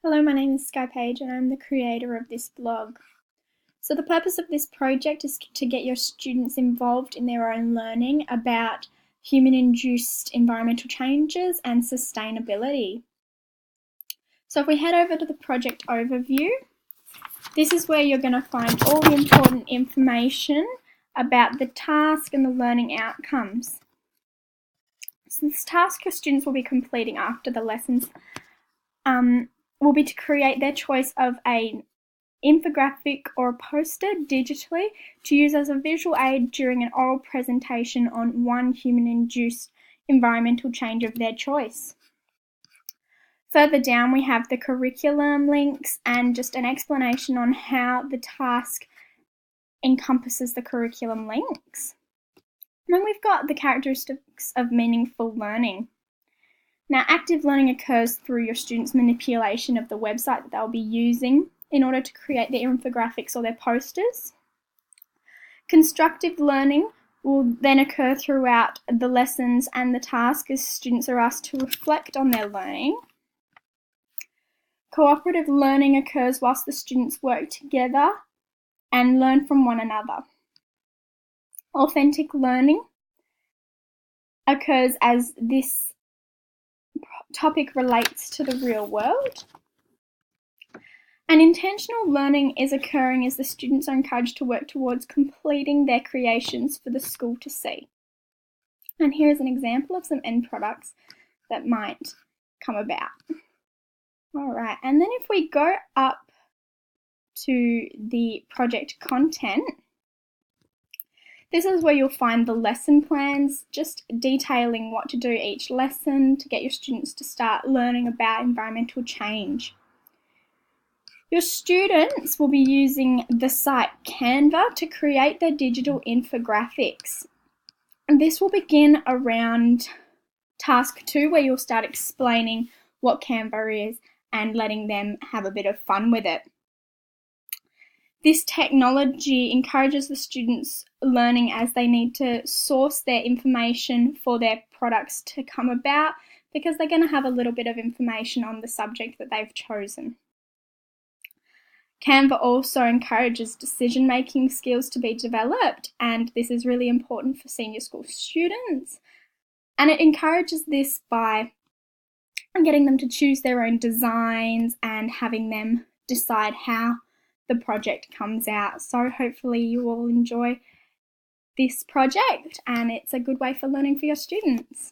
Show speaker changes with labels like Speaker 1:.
Speaker 1: Hello, my name is Sky Page and I'm the creator of this blog. So the purpose of this project is to get your students involved in their own learning about human-induced environmental changes and sustainability. So if we head over to the project overview, this is where you're going to find all the important information about the task and the learning outcomes. So this task your students will be completing after the lessons will be to create their choice of an infographic or a poster digitally to use as a visual aid during an oral presentation on one human-induced environmental change of their choice. Further down we have the curriculum links and just an explanation on how the task encompasses the curriculum links. And then we've got the characteristics of meaningful learning. Now, active learning occurs through your students' manipulation of the website that they'll be using in order to create their infographics or their posters. Constructive learning will then occur throughout the lessons and the task as students are asked to reflect on their learning. Cooperative learning occurs whilst the students work together and learn from one another. Authentic learning occurs as this topic relates to the real world. And intentional learning is occurring as the students are encouraged to work towards completing their creations for the school to see. And here is an example of some end products that might come about. All right, and then if we go up to the project content, this is where you'll find the lesson plans, just detailing what to do each lesson to get your students to start learning about environmental change. Your students will be using the site Canva to create their digital infographics. And this will begin around task 2, where you'll start explaining what Canva is and letting them have a bit of fun with it. This technology encourages the students learning as they need to source their information for their products to come about, because they're going to have a little bit of information on the subject that they've chosen. Canva also encourages decision-making skills to be developed, and this is really important for senior school students. And it encourages this by getting them to choose their own designs and having them decide how the project comes out. So hopefully you will enjoy this project, and it's a good way for learning for your students.